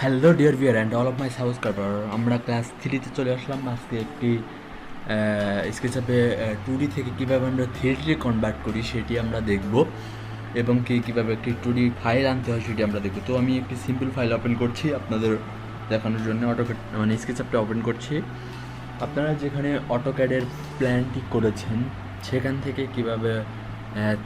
Hello dear viewer and all of my subscriber, আমরা class থ্রিতে চলে আসলাম। আজকে একটি স্কেচআপে টু ডি থেকে কীভাবে আমরা থ্রি ডি কনভার্ট করি সেটি আমরা দেখব, এবং কীভাবে একটি টু ডি ফাইল আনতে হয় সেটি আমরা দেখব। তো আমি একটি সিম্পল ফাইল ওপেন করছি আপনাদের দেখানোর জন্য। অটোক্যাড মানে স্কেচআপটা ওপেন করছি। আপনারা যেখানে অটোক্যাডের প্ল্যানটি করেছেন সেখান থেকে কীভাবে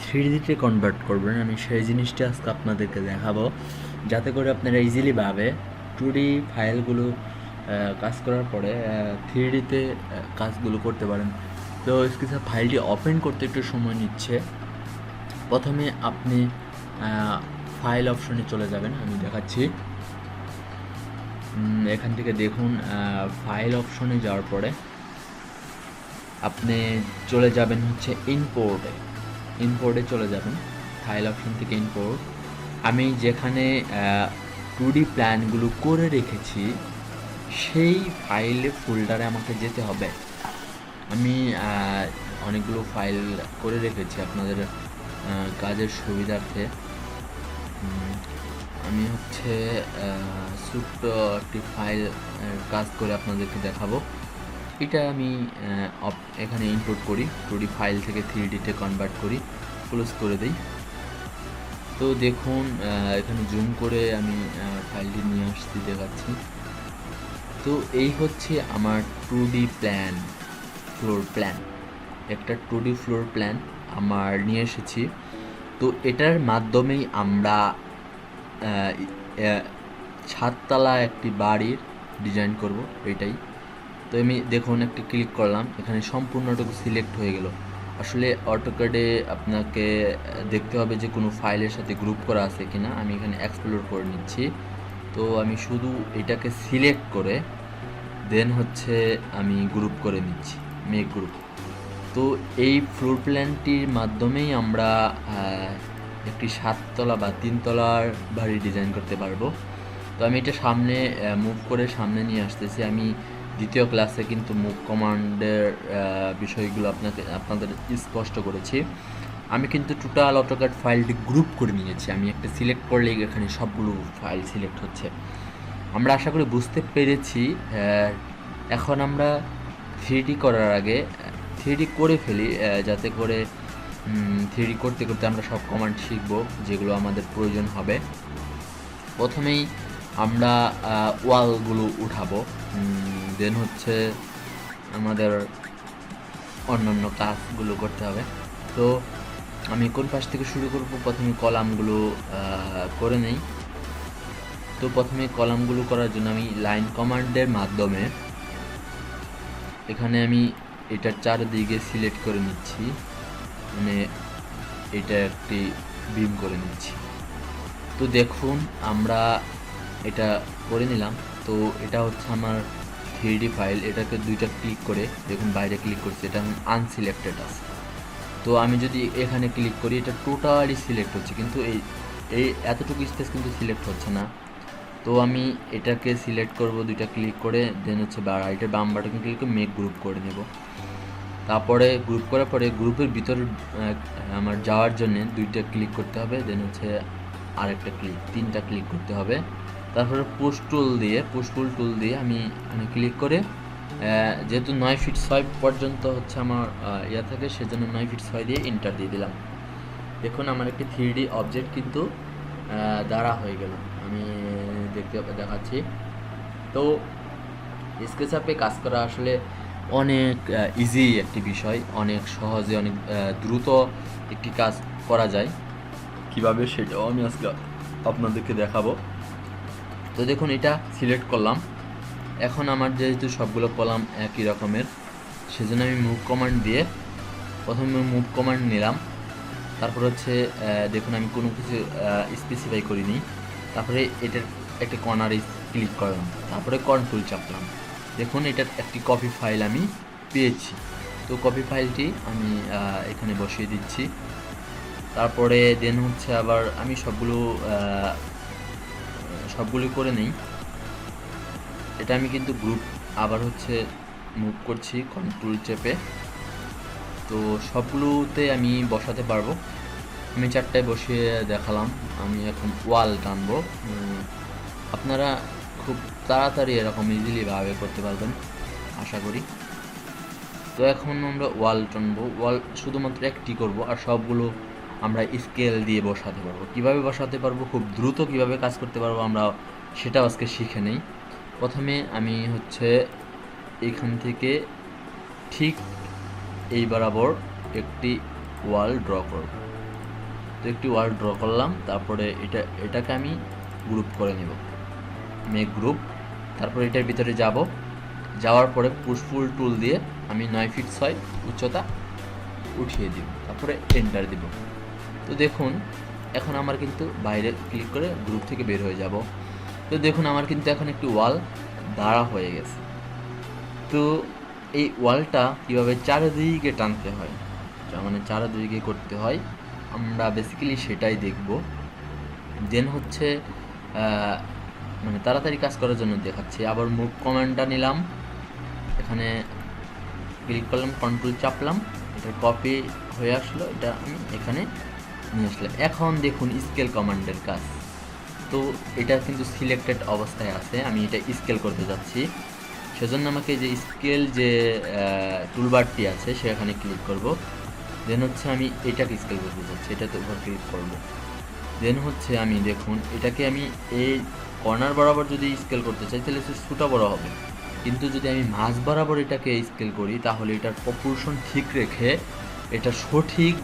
থ্রি ডিতে কনভার্ট করবেন আমি সেই জিনিসটি আজকে আপনাদেরকে দেখাবো, যাতে করে আপনারা ইজিলি ভাবে টু ডি ফাইলগুলো কাজ করার পরে থ্রি ডিতে কাজগুলো করতে পারেন। তো স্কেচআপ ফাইলটি ওপেন করতে একটু সময় নিচ্ছে। প্রথমে আপনি ফাইল অপশনে চলে যাবেন, আমি দেখাচ্ছি। এখান থেকে দেখুন, ফাইল অপশনে যাওয়ার পরে আপনি চলে যাবেন হচ্ছে ইম্পোর্টে চলে যাবেন। ফাইল অপশন থেকে ইম্পোর্ট, আমি যেখানে টু ডি প্ল্যানগুলো করে রেখেছি সেই ফাইল ফোল্ডারে আমাকে যেতে হবে। আমি অনেকগুলো ফাইল করে রেখেছি আপনাদের কাজের সুবিধার্থে। আমি হচ্ছে ছোট্ট একটি ফাইল কাজ করে আপনাদেরকে দেখাবো। এটা আমি এখানে ইনপুট করি, টু ডি ফাইল থেকে থ্রি ডিতে কনভার্ট করি, ক্লোজ করে দিই। তো দেখুন, এখানে জুম করে আমি ফাইলটি নিয়ে আসছি, দেখাচ্ছি। তো এই হচ্ছে আমার টু ডি ফ্লোর প্ল্যান, একটা টু ডি ফ্লোর প্ল্যান আমার নিয়ে এসেছি। তো এটার মাধ্যমেই আমরা ছাদতলা একটি বাড়ির ডিজাইন করব, এটাই। তো আমি দেখুন একটি ক্লিক করলাম, এখানে সম্পূর্ণটুকু সিলেক্ট হয়ে গেল। আসলে অটোক্যাডে আপনাকে দেখতে হবে যে কোনো ফাইলের সাথে গ্রুপ করা আছে কিনা। আমি এখানে এক্সপ্লোর করে নিচ্ছি। তো আমি শুধু এটাকে সিলেক্ট করে দেন হচ্ছে আমি গ্রুপ করে নিচ্ছি, মেক গ্রুপ। তো এই ফ্লোর প্ল্যানটির মাধ্যমেই আমরা একটি 7তলা বা 3তলার বাড়ি ডিজাইন করতে পারবো। তো আমি এটা সামনে মুভ করে সামনে নিয়ে আসতেছি। আমি দ্বিতীয় ক্লাসে কিন্তু মুভ কমান্ডের বিষয়গুলো আপনাদের স্পষ্ট করেছি। আমি কিন্তু টোটাল অটোক্যাড ফাইলটি গ্রুপ করে নিয়েছি। আমি একটা সিলেক্ট করলেই এখানে সবগুলো ফাইল সিলেক্ট হচ্ছে। আমরা আশা করি বুঝতে পেরেছি। এখন আমরা থ্রি করার আগে থ্রি করে ফেলি, যাতে করে থ্রি করতে করতে আমরা সব কমান্ড শিখব যেগুলো আমাদের প্রয়োজন হবে। প্রথমেই আমরা ওয়ালগুলো উঠাবো, দেন হচ্ছে আমাদের অন্যান্য কাজগুলো করতে হবে। তো আমি কোন পাশ থেকে শুরু করব? প্রথমে কলামগুলো করে নেই। তো প্রথমে কলামগুলো করার জন্য আমি লাইন কমান্ডের মাধ্যমে এখানে আমি এটার চারদিকে সিলেক্ট করে নিচ্ছি, মানে এটা একটি বিম করে নিচ্ছি। তো দেখুন আমরা এটা করে নিলাম। তো এটা হচ্ছে আমার থ্রি ফাইল। এটাকে দুইটা ক্লিক করে দেখুন, বাইরে ক্লিক করছি, এটা আনসিলেক্টেড আছে। তো আমি যদি এখানে ক্লিক করি এটা টোটালি সিলেক্ট হচ্ছে, কিন্তু এই এতটুকু স্পেস কিন্তু সিলেক্ট হচ্ছে না। তো আমি এটাকে সিলেক্ট করব দুইটা ক্লিক করে, দেন হচ্ছে রাইটের বাম বাটন ক্লিক করে মেক গ্রুপ করে নেব। তারপরে গ্রুপ করার পরে গ্রুপের ভিতরে আমার যাওয়ার জন্য দুইটা ক্লিক করতে হবে, দেন হচ্ছে আরেকটা তিনটা ক্লিক করতে হবে। তারপরে পুশ টুল দিয়ে আমি এখানে ক্লিক করে, যেহেতু 9 ফিট 6 পর্যন্ত হচ্ছে আমার ইয়া থাকে, সেজন্য 9 ফিট 6 দিয়ে এন্টার দিয়ে দিলাম। দেখুন আমার একটি থ্রি অবজেক্ট কিন্তু দাঁড়া হয়ে গেল, আমি দেখাচ্ছি। তো স্কেচআপে কাজ করা আসলে অনেক ইজি একটি বিষয়, অনেক সহজে অনেক দ্রুত একটি কাজ করা যায়। কিভাবে সেটাও আমি আজকে আপনাদেরকে দেখাবো। তো দেখুন এটা সিলেক্ট করলাম। এখন আমার যেহেতু সবগুলো কলাম একই রকমের, সেজন্য আমি মুভ কমান্ড দিয়ে প্রথমে মুভ কমান্ড নিলাম। তারপর হচ্ছে দেখুন আমি কোনো কিছু স্পেসিফাই করিনি। তারপরে এটার একটা কর্নারে ক্লিক করলাম, তারপরে কন্ট্রোল চাপলাম। দেখুন এটার একটি কপি ফাইল আমি পেয়েছি। তো কপি ফাইলটি আমি এখানে বসিয়ে দিচ্ছি। তারপরে দেন হচ্ছে আবার আমি সবগুলো করে নেই। এটা আমি কিন্তু গ্রুপ আবার হচ্ছে মুভ করছি কন্ট্রোল চেপে। তো সবগুলোতে আমি বসাতে পারবো। আমি 4টায় বসিয়ে দেখালাম। আমি এখন ওয়াল টানবো। আপনারা খুব তাড়াতাড়ি এরকম ইজিলিভাবে করতে পারবেন আশা করি। তো এখন আমরা ওয়াল টানবো, ওয়াল শুধুমাত্র একটি করব, আর সবগুলো আমরা স্কেল দিয়ে বসাতে পারবো। কিভাবে বসাতে পারবো, খুব দ্রুত কিভাবে কাজ করতে পারবো আমরা সেটাও আজকে শিখে নেই। প্রথমে আমি হচ্ছে এখান থেকে ঠিক এই বরাবর একটি ওয়াল ড্র করব। তো একটি ওয়াল ড্র করলাম, তারপরে এটাকে আমি গ্রুপ করে নেব, মেক গ্রুপ। তারপরে এটার ভিতরে যাওয়ার পরে পুশফুল টুল দিয়ে আমি 9 ফিট 6 উচ্চতা উঠিয়ে দিব, তারপরে এন্টার দিব। তো দেখুন এখন আমার কিন্তু বাইরে ক্লিক করে গ্রুপ থেকে বের হয়ে যাব। তো দেখুন আমার কিন্তু এখন একটি ওয়াল দাঁড়া হয়ে গেছে। তো এই ওয়ালটা কীভাবে চারিদিকে টানতে হয়, মানে চারিদিকে করতে হয়, আমরা বেসিক্যালি সেটাই দেখব। দেন হচ্ছে মানে তাড়াতাড়ি কাজ করার জন্য দেখাচ্ছি। আবার মুভ কমান্ডটা নিলাম, এখানে ক্লিক করলাম, কন্ট্রোল চাপলাম, এটা কপি হয়ে আসলো, এটা আমি এখানে নিয়ে আসলাম। এখন দেখুন স্কেল কমান্ডের কাজ। তো এটা কিন্তু সিলেক্টেড অবস্থায় আছে, আমি এটা স্কেল করতে যাচ্ছি। সেজন্য আমাকে যে স্কেল যে টুলবারটি আছে সেখানে ক্লিক করব। দেন হচ্ছে আমি এটাকে স্কেল করতে যাচ্ছি, এটাতে উপর ক্লিক করব। দেন হচ্ছে আমি দেখুন এটাকে আমি এই কর্নার বরাবর যদি স্কেল করতে চাই তাহলে ছোটো বড় হবে, কিন্তু যদি আমি মাঝ বরাবর এটাকে স্কেল করি তাহলে এটার প্রপোর্শন ঠিক রেখে এটা সঠিক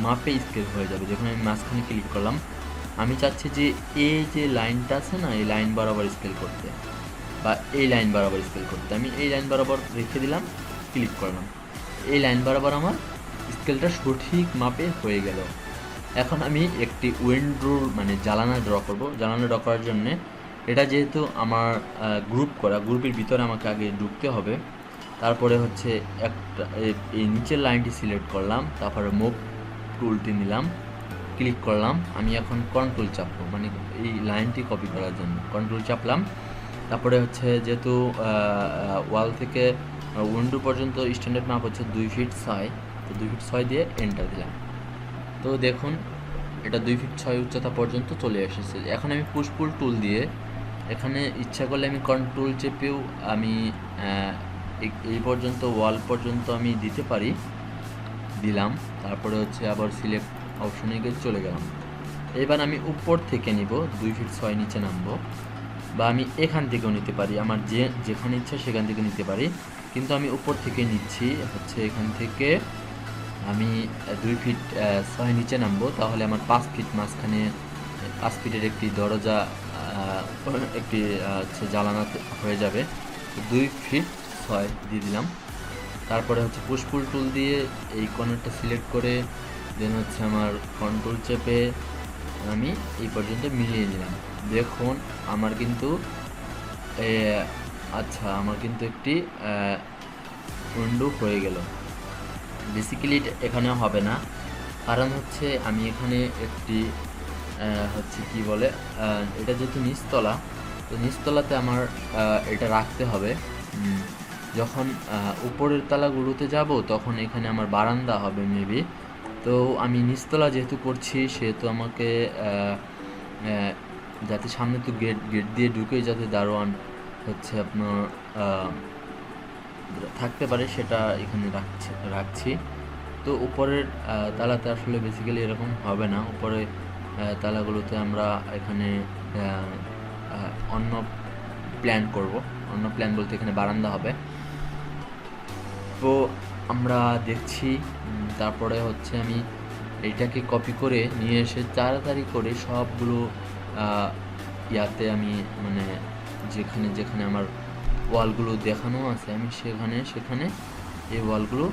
মাপে স্কেল হয়ে যাবে। যখন আমি মাঝখানে ক্লিক করলাম, আমি চাচ্ছি যে এই যে লাইনটা আছে না, এই লাইন বরাবর স্কেল করতে, বা এই লাইন বরাবর স্কেল করতে, আমি এই লাইন বরাবর রেখে দিলাম, ক্লিক করলাম, এই লাইন বরাবর আমার স্কেলটা সঠিক মাপে হয়ে গেল। এখন আমি একটি উইন্ডো মানে জানালা ড্র করব। জানালা ড্র করার জন্য এটা যেহেতু আমার গ্রুপ করা, গ্রুপের ভিতরে আমাকে আগে ঢুকতে হবে। তারপরে হচ্ছে একটা এই নিচের লাইনটি সিলেক্ট করলাম, তারপরে মুভ টুলটি নিলাম, ক্লিক করলাম। আমি এখন কন্ট্রোল চাপবো, মানে এই লাইনটি কপি করার জন্য কন্ট্রোল চাপলাম। তারপরে হচ্ছে যেহেতু ওয়াল থেকে উইন্ডো পর্যন্ত স্ট্যান্ডার্ড মাপ হচ্ছে 2 ফিট 6, তো 2 ফিট 6 দিয়ে এন্টার দিলাম। তো দেখুন এটা 2 ফিট 6 উচ্চতা পর্যন্ত চলে এসেছে। এখন আমি পুশপুল টুল দিয়ে এখানে ইচ্ছা করলে আমি কন্ট্রোল চেপেও আমি এই পর্যন্ত ওয়াল পর্যন্ত আমি দিতে পারি, দিলাম। তারপরে হচ্ছে আবার সিলেক্ট অপশনে গিয়ে চলে গেলাম। এবার আমি উপর থেকে নিব, 2 ফিট 6 নিচে নামবো, বা আমি এখান থেকেও নিতে পারি, আমার যেখানে ইচ্ছা সেখান থেকে নিতে পারি, কিন্তু আমি উপর থেকে নিচ্ছি। হচ্ছে এখান থেকে আমি 2 ফিট 6 নিচে নামবো, তাহলে আমার 5 ফিট মাঝখানে 5 ফিটের একটি দরজা একটি হচ্ছে জানালা হয়ে যাবে। 2 ফিট 6 দিয়ে দিলাম। তারপরে হচ্ছে পুশপুল টুল দিয়ে এই কর্নারটা সিলেক্ট করে দেন হচ্ছে আমার কন্ট্রোল চেপে আমি এই পর্যন্ত মিলিয়ে নিলাম। দেখুন আমার কিন্তু আচ্ছা আমার কিন্তু একটি উইন্ডো হয়ে গেল। বেসিক্যালি এখানে হবে না, কারণ হচ্ছে আমি এখানে একটি হচ্ছে কি বলে এটা যেহেতু নিচতলা, তো নিচতলাতে আমার এটা রাখতে হবে। যখন উপরের তলাগুলোতে যাব তখন এখানে আমার বারান্দা হবে মেবি। তো আমি নিচতলা যেহেতু করছি সেহেতু আমাকে যাতে সামনে তো গেট দিয়ে ঢুকে যাতে দারোয়ান হচ্ছে আপনার থাকতে পারে সেটা এখানে রাখছি। তো উপরের তালাতে আসলে বেসিক্যালি এরকম হবে না, উপরে তালাগুলোতে আমরা এখানে অন্য প্ল্যান করব। অন্য প্ল্যান বলতে এখানে বারান্দা হবে। তো আমরা দেখছি। তারপরে হচ্ছে আমি এইটাকে কপি করে নিয়ে এসে তাড়াতাড়ি করে সবগুলো ইয়াতে আমি মানে যেখানে যেখানে আমার ওয়ালগুলো দেখানো আছে আমি সেখানে এই ওয়ালগুলো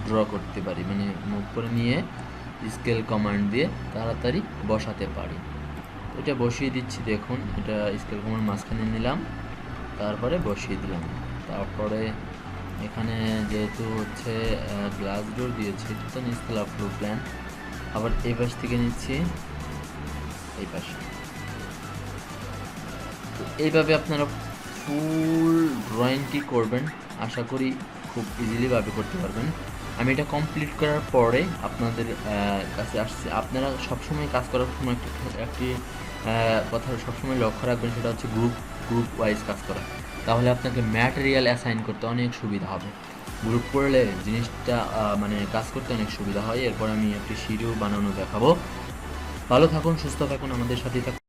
ড্র করতে পারি, মানে মুভ করে নিয়ে স্কেল কমান্ড দিয়ে তাড়াতাড়ি বসাতে পারি। এটা বসিয়ে দিচ্ছি। দেখুন এটা স্কেল কমান্ড মাঝখানে নিলাম, তারপরে বসিয়ে দিলাম। তারপরে এখানে যেহেতু হচ্ছে গ্লাস ডোর দিয়েছি, তো স্কেল ফ্লোর প্ল্যান আবার এই পাশ থেকে নিচ্ছি এই পাশে। তো এইভাবে আপনারা ফুল ড্রয়িংটি করবেন, আশা করি খুব ইজিলিভাবে করতে পারবেন। আমি এটা কমপ্লিট করার পরে আপনাদের কাছে আসছি। আপনারা সবসময় কাজ করার সময় একটি কথা সবসময় লক্ষ্য রাখবেন, সেটা হচ্ছে গ্রুপ গ্রুপ ওয়াইজ কাজ করা, তাহলে আপনাকে ম্যাটেরিয়াল অ্যাসাইন করতে অনেক সুবিধা হবে। গ্রুপ করলে জিনিসটা মানে কাজ করতে অনেক সুবিধা হয়। এরপর আমি একটি শিডিউল বানানো দেখাবো। ভালো থাকুন, সুস্থ থাকুন, আমাদের সাথেই থাকুন।